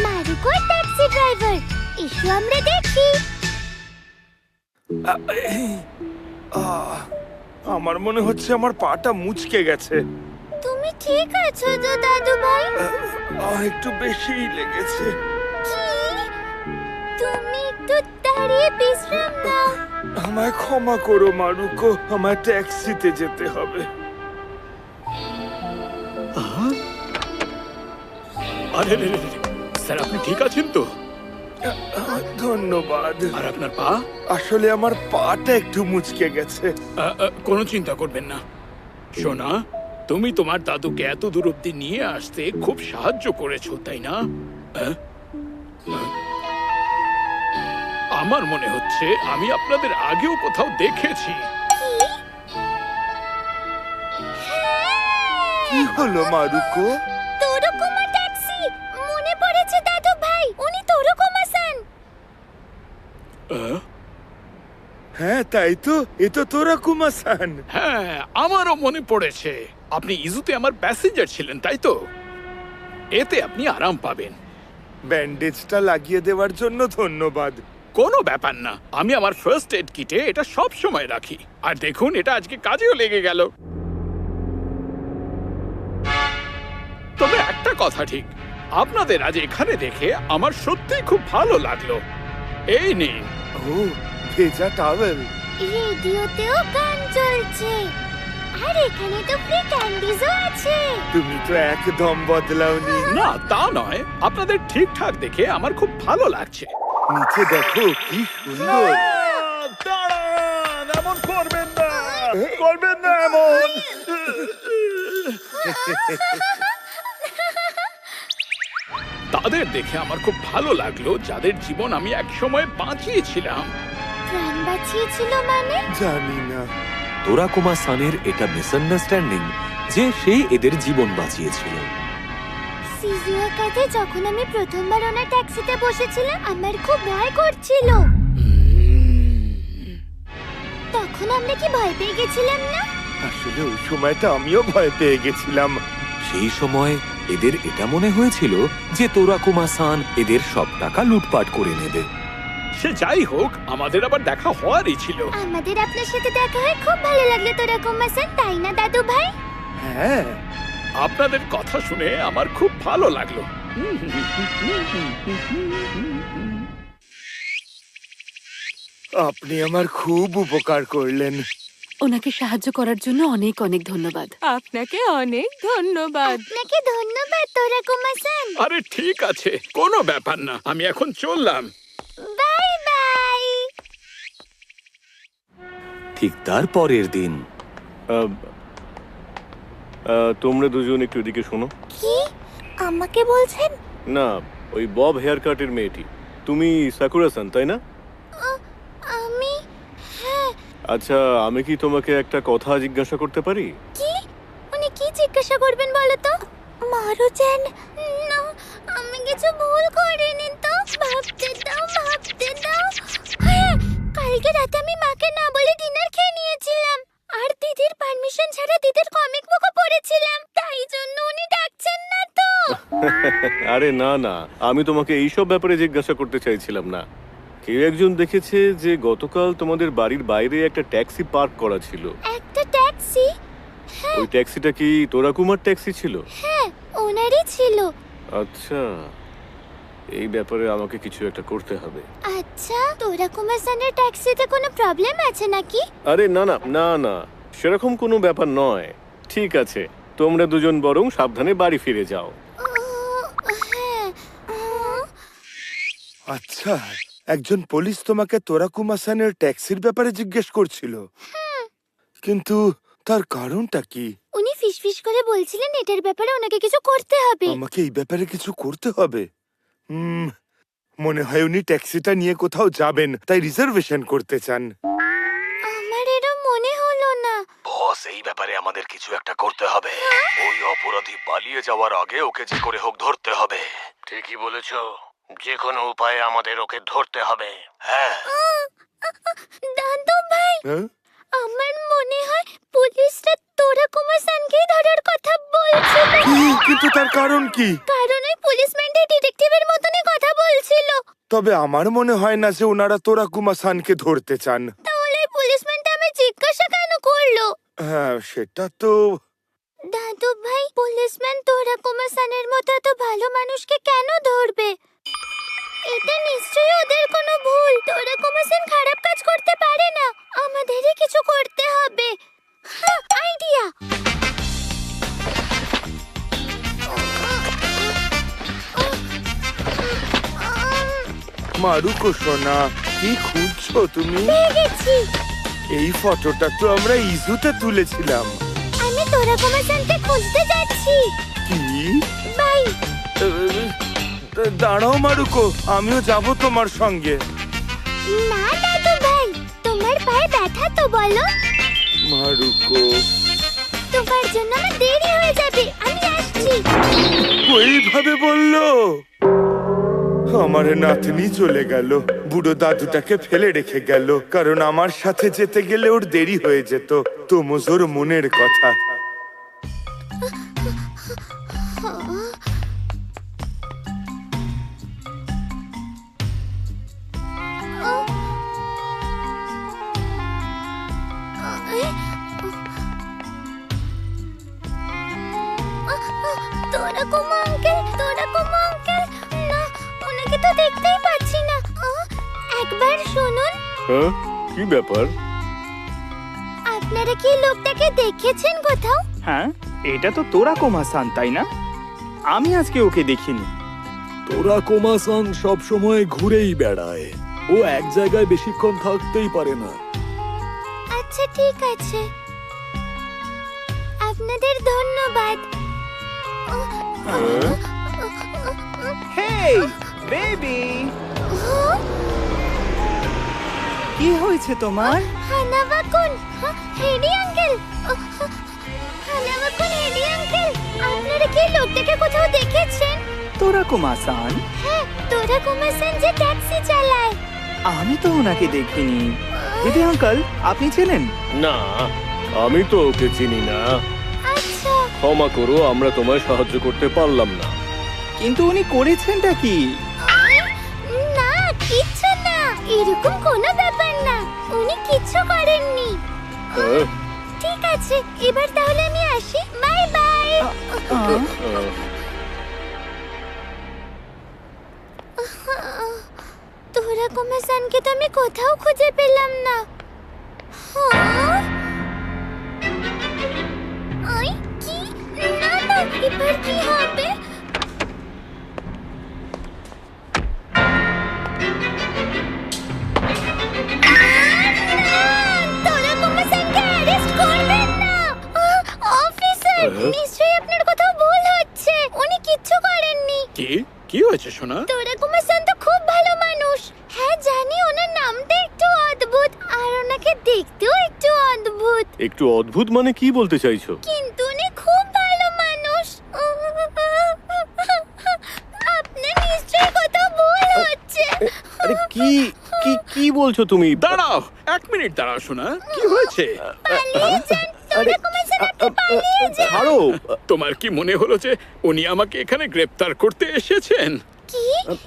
মারুকো taxi driver, এসো আমরা দেখি। আমার মনে হচ্ছে আমার পাটা মুচকে গেছে। তুমি ঠিক আছো তো দাদু ভাই? একটু বেশিই লেগেছে। কি? তুমি একটু দাঁড়িয়ে বিশ্রাম নাও। আমায় ক্ষমা করো মারুকো, আমায় ট্যাক্সিতে যেতে হবে। আরে রে রে রে, স্যার আপনি ঠিক আছেন তো? ধন্যবাদ। আর আপনার পা? আসলে আমার পাটা একটু মুচকে গেছে। কোনো চিন্তা করবেন না। সোনা, তুমি তোমার দাদুকে এত দূর অব্দি নিয়ে আসতে খুব সাহায্য করেছো, তাই না? আমার মনে হচ্ছে আমি আপনাদের আগেও কোথাও দেখেছি। কি হলো মারুকো? তোরকুমা ট্যাক্সি, মনে পড়েছে দাদু ভাই, উনি তোরকুমা-সান। হ্যাঁ তাই তো, এ তো তোরাকুমা-সান। হ্যাঁ, আমারও মনে পড়েছে। আপনি ইজুতে আমার প্যাসেঞ্জার ছিলেন, তাই তো? এতে আপনি আরাম পাবেন। ব্যান্ডেজটা লাগিয়ে দেওয়ার জন্য ধন্যবাদ। কোনো ব্যাপার না, আমি আমার ফার্স্ট এড কিটে এটা সব সময় রাখি। আর দেখুন, এটা আজকে কাজেও লেগে গেল। তবে একটা কথা ঠিক, আপনাদের আজ এখানে দেখে আমার সত্যিই খুব ভালো লাগলো। এই নিন। ও, ভেজা টাওয়েল। রেডিওতেও গান চলছে, আর এখানে তো ফ্রি ক্যান্ডিজও আছে। তুমি তো একদম বদলাওনি। না তা নয়, আপনাদের ঠিকঠাক দেখে আমার খুব ভালো লাগছে। নিচে দেখো কি সুন্দর। দাঁড়ান, এমন করবেন না, করবেন না এমন। তাদের দেখে আমার খুব ভালো লাগলো, যাদের জীবন আমি একসময় বাঁচিয়েছিলাম। প্রাণ বাঁচিয়েছিল মানে? জানি না। তোরাকুমা-সানের এটা মিসআন্ডারস্ট্যান্ডিং যে সে এদের জীবন বাঁচিয়েছিল। সিজুয়াকাতে যখন আমি প্রথমবার ওনার ট্যাক্সিতে বসেছিলাম, আমার খুব ভয় করছিল। তখন আমরা কি ভয় পেয়ে গেছিলাম না? আসলে ওই সময়টা আমিও ভয় পেয়ে গেছিলাম। সেই সময় এদের এটা মনে হয়েছিল যে তোরাকুমা-সান এদের সব টাকা লুটপাট করে নেবে। সে যাই হোক, আমাদের আবার দেখা হওয়ারই ছিল। আমাদের আপনার সাথে দেখা হয়ে খুব ভালো লাগলো তোরাকুমা-সান, তাই না দাদু ভাই? হ্যাঁ, আপনাদের কথা শুনে আমার খুব ভালো লাগলো। আপনি আমার খুব উপকার করলেন। ওনাকে সাহায্য করার জন্য অনেক অনেক ধন্যবাদ। আপনাকে অনেক ধন্যবাদ। আপনাকে ধন্যবাদ তোরাকুমা-সান। আরে ঠিক আছে, কোনো ব্যাপার না, আমি এখন চললাম। Bye bye. ঠিক তার পরের দিন তোমরা দুজন একটু এদিকে শোনো। কি আমাকে বলছেন? না, ওই বব হেয়ার কাটের মেয়েটি। তুমি সাকুরা-সান, তাই না? আমি, হ্যাঁ। আচ্ছা, আমি কি তোমাকে একটা কথা জিজ্ঞাসা করতে পারি? কি? উনি কি জিজ্ঞাসা করবেন বলো তো? মারুচান, না, আমি কিছু ভুল করিনি তো। ভাবতে দাও, ভাবতে দাও। হ্যাঁ, কালকে রাতে আমি মাকে না বলে ডিনার খেয়ে নিয়েছিলাম, আর দিদির পারমিশন ছাড়া দিদির কমিক বুকও পড়েছিলাম, তাই জন্য উনি ডাকছেন না তো। আরে না না, আমি তোমাকে এইসব ব্যাপারে জিজ্ঞাসা করতে চাইছিলাম না। কেউ একজন দেখেছে যে গতকাল তোমাদের বাড়ির বাইরে একটা ট্যাক্সি পার্ক করা ছিল। একটা ট্যাক্সি? ওই ট্যাক্সিটা কি তোরাকুমার ট্যাক্সি ছিল? হ্যাঁ, ওনারই ছিল। আচ্ছা, এই ব্যাপারে আমাকে কিছু একটা করতে হবে। আচ্ছা, তোরাকুমা-সানের ট্যাক্সিতে কোনো প্রবলেম আছে নাকি? আরে না না না না, সেরকম কোনো ব্যাপার নয়। ঠিক আছে, তোমরা দুজন বরং সাবধানে বাড়ি ফিরে যাও। হ্যাঁ। আচ্ছা, একজন পুলিশ তোমাকে তোরাকুমা-সানের ট্যাক্সির ব্যাপারে জিজ্ঞেস করছিল, কিন্তু তার কারণটা কি? উনি ফিসফিস করে বলছিলেন এটার ব্যাপারে ওনাকে কিছু করতে হবে। আমাকে এই ব্যাপারে কিছু করতে হবে। মনে হয় উনি ট্যাক্সিটা নিয়ে কোথাও যাবেন, তাই রিজার্ভেশন করতে চান। আমার এরকম মনে হলো না। বস, এই ব্যাপারে আমাদের কিছু একটা করতে হবে। ওই অপরাধী পালিয়ে যাওয়ার আগে ওকে যে করে হোক ধরতে হবে। ঠিকই বলেছ, যে কোনো উপায়ে আমাদের ওকে ধরতে হবে। হ্যাঁ। দাদু ভাই, হ্যাঁ? আমার মনে হয় পুলিশরা তোরাকুমা-সানকেই ধরার কথা বলছিল। কিন্তু তার কারণ কি? কারণ ওই পুলিশম্যানটা ডিটেকটিভের মতো তবে আমার মনে হয় না যে ওনারা তোরাকুমা-সানকে ধরতে চান। তাহলে পুলিশম্যানটা আমি জিজ্ঞাসা কেন করলো? হ্যাঁ, সেটা তো দাদু ভাই, পুলিশম্যান তোরাকুমা-সানের মতো এত ভালো মানুষকে কেন ধরবে? এটা নিশ্চয়ই ওদের কোনো ভুল। তোরাকুমা-সান খারাপ কাজ করতে পারে না, আমাদেরই কিছু করতে হবে। হ্যাঁ, আইডিয়া। মারুকো সোনা, কি খুঁজছো তুমি? পেয়ে গেছি। এই ফটোটা তো আমরা ইজুতে তুলেছিলাম। আমি তোরাকুমা-সানকে খুঁজতে যাচ্ছি। কি? বাই। দাঁড়াও মারুকো, আমিও যাব তোমার সঙ্গে। না দাদু ভাই, তোমার পায়ে ব্যথা তো বলো। মারুকো, তোমার জন্য আমার দেরি হয়ে যাবে, আমি আসছি। ওইভাবে বললো? আমার নাতনি চলে গেল, বুড়ো দাদুটাকে ফেলে রেখে গেল, কারণ আমার সাথে যেতে গেলে ওর দেরি হয়ে যেত। তোমজোর মনের কথা। তোরাকুমা আঙ্কেল, তোরাকুমা আঙ্কেল, না, ওনাকে তো দেখতেই পাচ্ছি না। একবার শুনুন। হ্যাঁ, কি ব্যাপার? আপনারা কি লোকটাকে দেখেছেন কোথাও? হ্যাঁ, এটা তো তোরাকুমা-সান, তাই না? আমি আজকে ওকে দেখিনি। তোরাকুমা-সান সব সময় ঘুরেই বেড়ায়, ও এক জায়গায় বেশিক্ষণ থাকতেই পারে না। আচ্ছা, ঠিক আছে, আপনাদের ধন্যবাদ। হেই বেবি, কি হয়েছে তোমার? হানাবা-কুন, হেডি আঙ্কেল, হানাবা-কুন, হেডি আঙ্কেল, আপনারা কি লোকটাকে কোথাও দেখেছেন? তোরাকুমা-সান? হ্যাঁ, তোরাকুমা-সান যে ট্যাক্সি চালায়। আমি তো ওনাকে দেখিনি। দিদি আঙ্কেল, আপনি চেনেন? না, আমি তো ওকে চিনি না। আচ্ছা, ক্ষমা করো, আমরা তোমায় সাহায্য করতে পারলাম না। কিন্তু উনি করেছেনটা কি? না, কিচ্ছু না, এরকম কোনো ব্যাপার না, উনি কিচ্ছু করেননি। হ্যাঁ? ঠিক আছে, এবার তাহলে আমি আসি, বাই বাই। তোরাকুমা-সানকে তো আমি কোথাও খুঁজে পেলাম না। হ্যাঁ? আই, কি? না না, এবার কি হবে? তোরাকুমা-সানকে অ্যারেস্ট করবেন না। অফিসার, নিশ্চয়ই আপনার কোথাও ভুল হচ্ছে, উনি কিচ্ছু করেননি। কি হয়েছে সোনা? তোরাকুমা-সান তো খুব ভালো মানুষ। হ্যাঁ জানি, ওনার নামটা একটু অদ্ভুত আর ওনাকে দেখতেও একটু অদ্ভুত। একটু অদ্ভুত মানে কি বলতে চাইছো? কিন্তু উনি খুব ভালো মানুষ। আপনার নিশ্চয়ই কোথাও ভুল হচ্ছে। আরে কি কি কি বলছো তুমি? দাঁড়াও, 1 মিনিট দাঁড়াও সোনা, কি হয়েছে? পালিয়ে যান, আরে তোরাকুমা-সান, আপনি পালিয়ে যান। ছাড়ো। তোমার কি মনে হলো যে উনি আমাকে এখানে গ্রেপ্তার করতে এসেছেন? কি,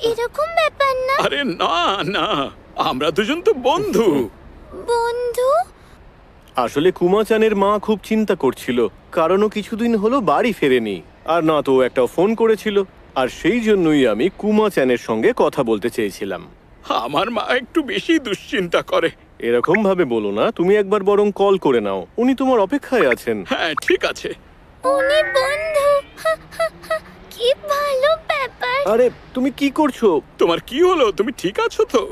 এরকম ব্যাপার না। আরে না না, আমরা দুজন তো বন্ধু। বন্ধু? আসলে কুমা-চানের মা খুব চিন্তা করছিল, কারণ ও কিছুদিন হলো বাড়ি ফেরেনি, আর না তো ও একটা ফোন করেছিল, আর সেই জন্যই আমি কুমা-চানের সঙ্গে কথা বলতে চেয়েছিলাম। আমার মা একটু বেশি দুশ্চিন্তা করে। এরকম ভাবে বলো না, তুমি একবার বরং কল করে নাও, উনি তোমার অপেক্ষায় আছেন। হ্যাঁ ঠিক আছে। উনি বন্ধু? কি ভালো ব্যাপার। আরে তুমি কি করছো? তোমার কি হলো, তুমি ঠিক আছো তো?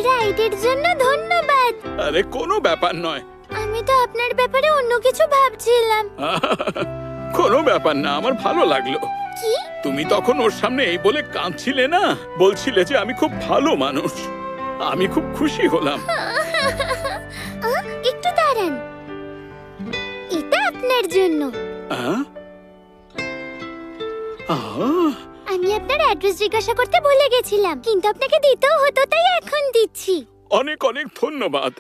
রাইডের জন্য ধন্যবাদ। আরে কোনো ব্যাপার নয়। আমি তো আপনার ব্যাপারে অন্য কিছু ভাবছিলাম। কোনো ব্যাপার না, আমার ভালো লাগলো। কি? তুমি তখন ওর সামনে এই বলে কাঁদছিলে না, বলছিলে যে আমি খুব ভালো মানুষ। আমি খুব খুশি হলাম। একটু দাঁড়ান, এটা আপনার জন্য। আমি আপনার অ্যাড্রেস জিজ্ঞাসা করতে ভুলে গেছিলাম, কিন্তু আপনাকে দিতেও হতো, তাই এখন দিচ্ছি। অনেক অনেক ধন্যবাদ।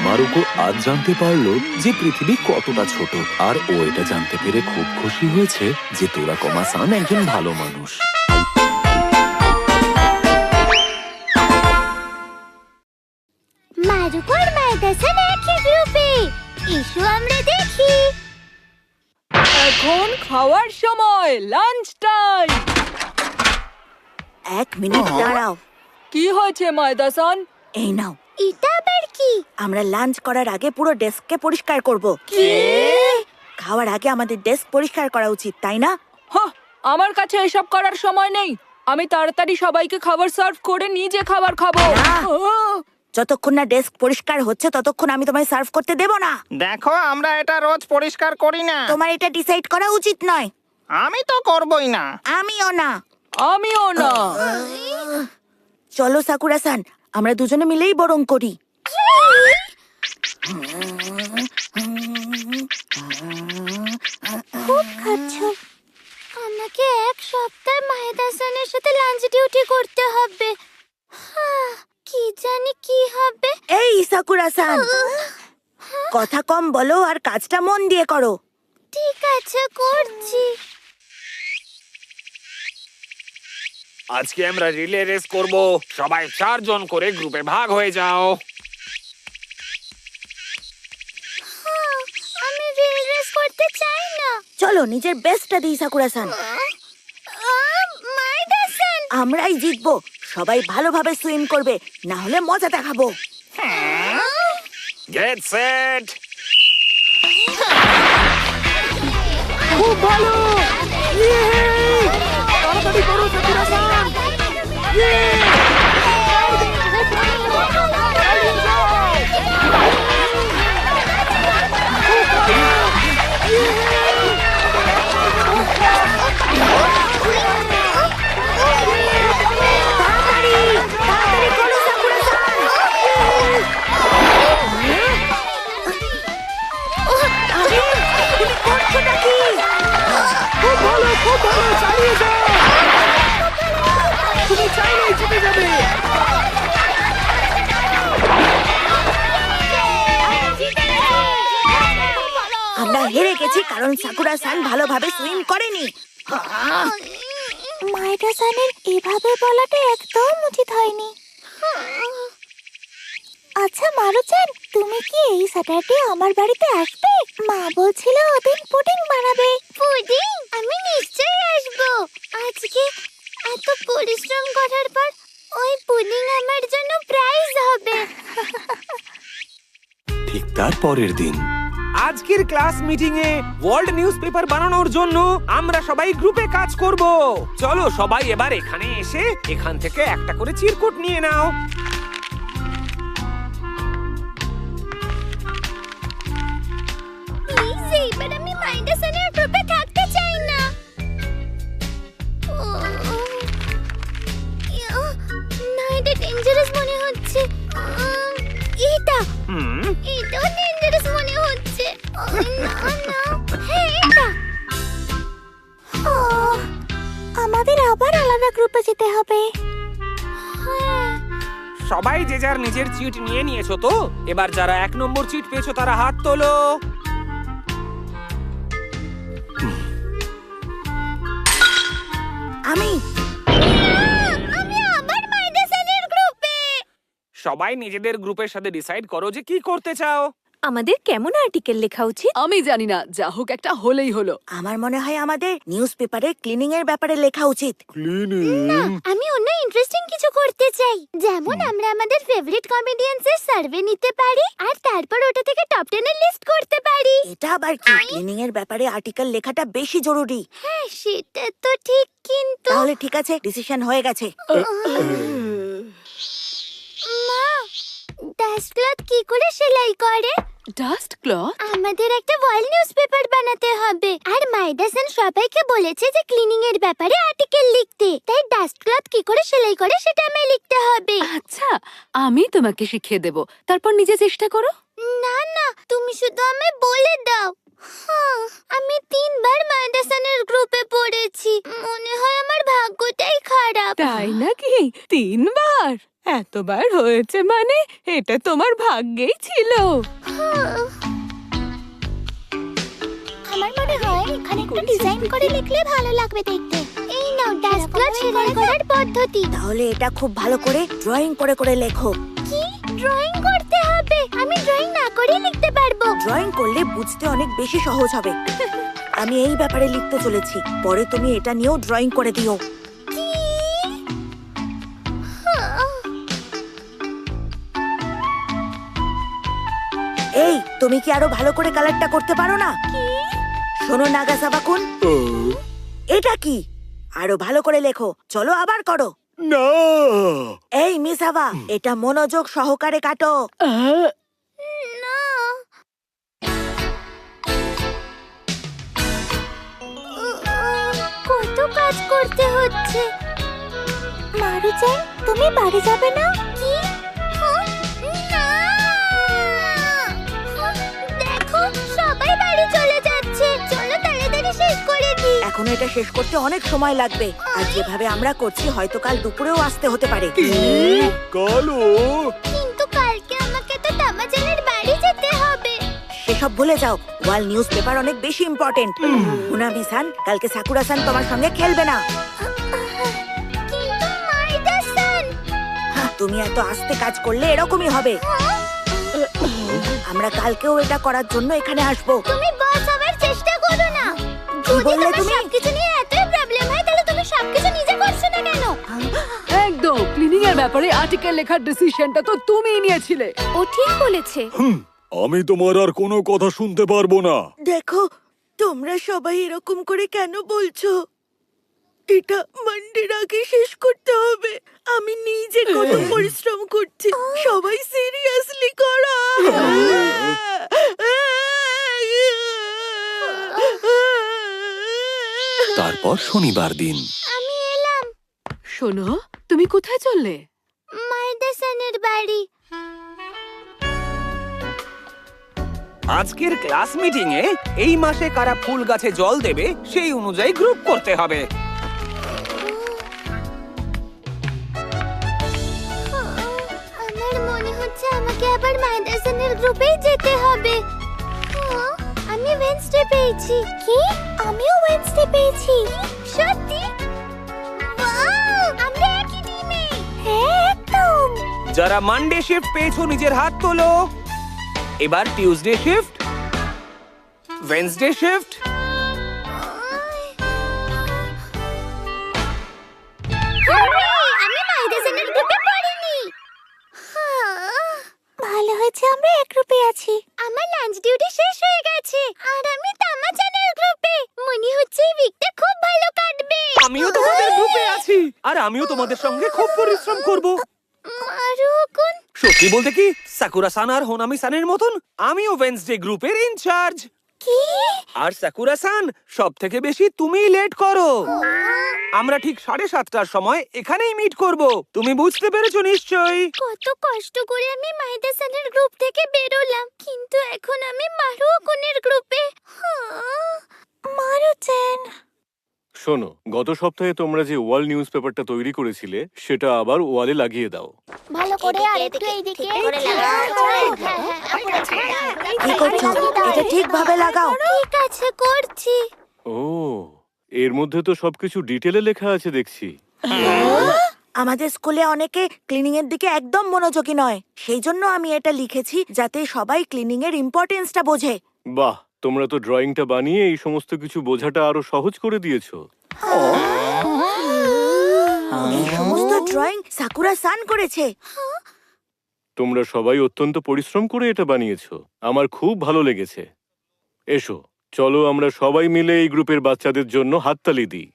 মারুকো আজ জানতে পারলো যে পৃথিবী কতটা ছোট, আর ও এটা জানতে পেরে খুব খুশি হয়েছে যে তোরাকোমা-সান একজন ভালো মানুষ। মারুকো আর মাইদাসান একই গ্রুপে। এসো আমরা দেখি। এখন খাওয়ার সময়, লাঞ্চ টাইম। 1 মিনিট দাঁড়াও। কি হয়েছে ময়দাসান? এই নাও, এটা আবার কি? আমরা লাঞ্চ করার আগে পুরো ডেস্ককে পরিষ্কার করব। কি? খাওয়ার আগে আমাদের ডেস্ক পরিষ্কার করা উচিত, তাই না? আমার কাছে এসব করার সময় নেই। আমি তাড়াতাড়ি সবাইকে খাবার সার্ভ করে নিজে খাবার খাবো। না। যতক্ষণ না ডেস্ক পরিষ্কার হচ্ছে ততক্ষণ আমি তোমায় সার্ভ করতে দেব না। দেখো, আমরা এটা রোজ পরিষ্কার করি না। তোমার এটা ডিসাইড করা উচিত নয়। আমি তো করবই না। আমিও না। আমিও না। চলো সাকুরা-সান, আমরা দুজনে মিলেই বরং করি। খুব খাচ্ছ। আমাকে 1 সপ্তাহ মাইদাসানের সাথে লাঞ্চ ডিউটি করতে হবে। কি জানি কি হবে। এই সাকুরা-সান, কথা কম বলো আর কাজটা মন দিয়ে করো। ঠিক আছে, করছি। আজকে আমরা রিলে রেস করব। সবাই 4 জন করে গ্রুপে ভাগ হয়ে যাও। আমি রিল রেস করতে চাই না। চলো নিজের বেস্টটা দিই সাকুরা-সান। মাইদাসান, আমরাই জিতবো। সবাই ভালোভাবে সুইম করবে, না হলে মজা দেখাবো। Get set. খুব ভালো। তাড়াতাড়ি করো সাকুরা-সান। তাড়াতাড়ি করো সাকুরা-সান। আরে, তুমি করছোটা কি? খুব ভালো, খুব ভালো, চালিয়ে যাও। তুমি চাইলেই জিতে যাবে। আমরা হেরে গেছি কারণ সাকুরা-সান ভালোভাবে সুইম করেনি। মাইদাসানের এভাবে বলাটা একদম উচিত হয়নি। আচ্ছা মারুচান, তুমি কি এই স্যাটারডে আমার বাড়িতে আসবে? মা বলছিল ওদিন পুডিং বানাবে। পুডিং? আমি নিশ্চয়ই আসবো। আজকে এত পরিশ্রম করার পর ওই পুডিং আমার জন্য প্রাইজ হবে। ঠিক তার পরের দিন আজকের class meeting a world news paper বানানোর জন্য আমরা সবাই গ্রুপে কাজ করব। চলো সবাই এবার এখানে এসে এখান থেকে একটা করে চিরকুট নিয়ে নাও। প্লিজ, এইবার আমি মাইদাসানের গ্রুপে থাকতে চাই না। না, এটা ডেঞ্জারাস মনে হচ্ছে। এটাও ডেঞ্জারাস মনে হচ্ছে। না না, হ্যাঁ এটা। আমাদের আবার আলাদা গ্রুপে যেতে হবে। সবাই যে যার নিজের চিট নিয়ে নিয়েছো তো? এবার যারা 1 নম্বর চিট পেয়েছো তারা হাত তোলো। আমি আবার মাইদাসানের গ্রুপে। সবাই নিজেদের গ্রুপের সাথে ডিসাইড করো যে কি করতে চাও। আমাদের কেমন আর্টিকেল লেখা উচিত? আমি জানি না, যা হোক একটা হলেই হলো। আমার মনে হয় আমাদের নিউজ পেপারে ক্লিনিং এর ব্যাপারে লেখা উচিত। আমি অন্য ইন্টারেস্টিং কিছু করতে চাই। যেমন আমরা আমাদের ফেভারিট কমেডিয়ানসের সার্ভে নিতে পারি আর তারপর ওটা থেকে টপ 10 এর লিস্ট করতে পারি। এটা আবার কি? ক্লিনিং এর ব্যাপারে আর্টিকেল লেখাটা বেশি জরুরি। হ্যাঁ, সেটা তো ঠিক, কিন্তু তাহলে ঠিক আছে, ডিসিশন হয়ে গেছে। মা, ডাস্ট ক্লথ কি করে সেলাই করে? Dust cloth? আমাদের একটা ওয়াল নিউজপেপার বানাতে হবে আর মাইদাসান সবাইকে বলেছে যে ক্লিনিং এর ব্যাপারে আর্টিকেল লিখতে। তাই ডাস্ট ক্লথ কি করে সেলাই করে সেটা আমায় লিখতে হবে। আচ্ছা, আমি তোমাকে শিখিয়ে দেব, তারপর নিজে চেষ্টা করো। না না, তুমি শুধু আমায় বলে দাও। আমি 3 বার মাইদাসানের গ্রুপে পড়েছি। মনে হয় আমার ভাগ্যটাই খারাপ। তাই নাকি? 3 বার? এতবার হয়েছে মানে এটা তোমার ভাগ্যেই ছিল। আমার মনে হয় এখানে একটু ডিজাইন করে লিখলে ভালো লাগবে দেখতে। এই নাও ড্যাশগুলো সেলাই করার পদ্ধতি। তাহলে এটা খুব ভালো করে ড্রয়িং করে করে লেখো। কি ড্রয়িং করতে হবে? আমি ড্রয়িং না করে লিখতে পারবো। ড্রয়িং করলে বুঝতে অনেক বেশি সহজ হবে। আমি এই ব্যাপারে লিখতে চলেছি, পরে তুমি এটা নিয়েও ড্রয়িং করে দিও। কি? এই, তুমি কি আরো ভালো করে কালারটা করতে পারো না? শোনো নাগাসাবা-কুন, এটা কি? আরো ভালো করে লেখো। চলো আবার করো। না, এই মিসাবা, এটা মনোযোগ সহকারে কাটো। না। কত কাজ করতে হচ্ছে। মারু-চান, তুমি বাড়ি যাবে না? কি? না! দেখো, সবাই বাড়ি চলে যাচ্ছে। চলো তাড়াতাড়ি শেষ করে দিই। এখন এটা শেষ করতে অনেক সময় লাগবে, আর যেভাবে আমরা করছি হয়তো কাল দুপুরেও আসতে হতে পারে। কালো কিন্তু কালকে আমাকে তো তামাজানের বাড়ি যেতে হবে। সেসব ভুলে যাও, ওয়াল নিউজ পেপার অনেক বেশি ইম্পর্টেন্ট। মুনামি-সান, কালকে সাকুরা-সান তোমার সঙ্গে খেলবে না। কিন্তু মাইদা-সান, তুমি এত আস্তে কাজ করলে এরকমই হবে। আমরা কালকেও এটা করার জন্য এখানে আসবো। তুমি বস হওয়ার চেষ্টা করো না। কি যদি বললে তোমার তুমি? সবকিছু নিয়ে এতই প্রবলেম হয় তাহলে তুমি সবকিছু নিজে করছো না কেন? একদম ক্লিনিং এর ব্যাপারে আর্টিকেল লেখার ডিসিশনটা তো তুমিই নিয়েছিলে। ও ঠিক বলেছে। আমি তোমার আর কোনো কথা শুনতে পারবো না। দেখো, তোমরা সবাই এরকম করে কেন বলছো? এটা মানডের আগে শেষ করতে হবে। আমি নিজে কত পরিশ্রম করছি। সবাই সিরিয়াসলি করো। তারপর শনিবার দিন। আমি এলাম। শোনো, তুমি কোথায় চললে? মাইদা-সানের বাড়ি। আজকের ক্লাস মিটিং এ এই মাসে কারা ফুল গাছে জল দেবে সেই অনুযায়ী গ্রুপ করতে হবে। আমার মনে হচ্ছে আমাকে আবার মাইদা-সানের গ্রুপেই যেতে হবে। আমি ওয়েডনেসডে পেয়েছি। কি? আমিও ওয়েডনেসডে পেয়েছি। সত্যি? ওয়াও! আমরা একই টিমে। হ্যাঁ, একদম। যারা মানডে শিফট পেয়েছো নিজের হাত তোলো। এবার টিউসডে শিফট, ওয়েডনেসডে শিফট, আমি মাইদা-সানের গ্রুপে পড়িনি। ভালো হয়েছে আমরা এক গ্রুপে আছি। আমার লাঞ্চ ডিউটি শেষ হয়ে গেছে আর আমি তামাজানের গ্রুপে। মনে হচ্ছে এই উইকটা খুব ভালো কাটবে। আমিও তোমাদের গ্রুপে আছি আর আমিও তোমাদের সঙ্গে খুব পরিশ্রম করব। মারু-কুন, সত্যি বলতে কি, সাকুরা-সান আর হোনামি-সানের মতন আমিও ওয়েডনেসডে গ্রুপের ইনচার্জ। কি? আর সাকুরা-সান, সব থেকে বেশি তুমিই লেট করো। আমরা ঠিক 7:30টার সময় এখানেই মিট করব। তুমি বুঝতে পেরেছো নিশ্চয়ই? কত কষ্ট করে আমি মাইদা-সানের গ্রুপ থেকে বেরোলাম, কিন্তু এখন আমি মারু-কুনের গ্রুপে। মারু-চান, শোনো, গত সপ্তাহে তোমরা যে ওয়াল নিউজ পেপারটা তৈরি করেছিলে সেটা আবার ওয়ালে লাগিয়ে দাও। ভালো করে আর একটু এইদিকে করে লাগাও। কি করছো? এটা ঠিকভাবে লাগাও। ঠিক আছে, করছি। ও, এর মধ্যে তো সবকিছু ডিটেলে লেখা আছে দেখছি। আমাদের স্কুলে অনেকে ক্লিনিং এর দিকে একদম মনোযোগী নয়, সেই জন্য আমি এটা লিখেছি যাতে সবাই ক্লিনিং এর ইম্পর্টেন্সটা বোঝে। বাহ, তোমরা তো ড্রয়িংটা বানিয়ে এই সমস্ত কিছু বোঝাটা আরো সহজ করে দিয়েছো। এই সমস্ত ড্রয়িং সাকুরা-সান করেছে। তোমরা সবাই অত্যন্ত পরিশ্রম করে এটা বানিয়েছো, আমার খুব ভালো লেগেছে। এসো, চলো আমরা সবাই মিলে এই গ্রুপের বাচ্চাদের জন্য হাততালি দিই।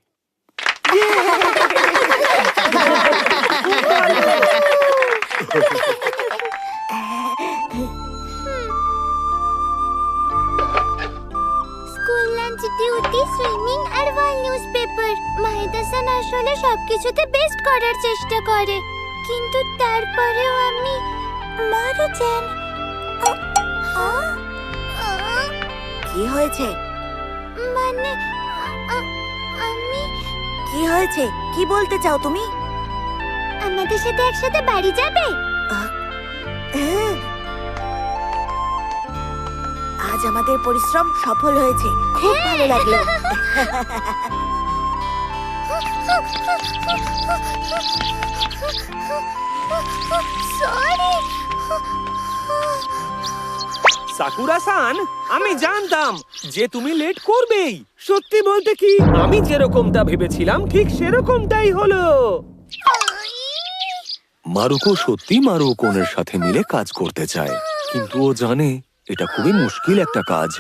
স্কুল লাঞ্চ ডিউটি, সুইমিং আর ওয়াল নিউজ পেপার। মাইদা-সান আসলে সবকিছুতে বেস্ট করার চেষ্টা করে, কিন্তু তারপরেও আমি মারু-চান। কি হয়েছে? মানে আমি কি হয়েছে? কি বলতে চাও তুমি? আমাদের সাথে একসাথে বাড়ি যাবে? হ্যাঁ। আজ আমাদের পরিশ্রম সফল হয়েছে, খুব ভালো লাগলো। সরি। সাকুরা-সান, আমি জানতাম যে তুমি লেট করবেই। সত্যি বলতে কি, আমি যেরকমটা ভেবেছিলাম ঠিক সেরকমটাই হলো। মারুকো সত্যি মারুকোনের সাথে মিলে কাজ করতে চায়, কিন্তু ও জানে এটা খুবই মুশকিল একটা কাজ।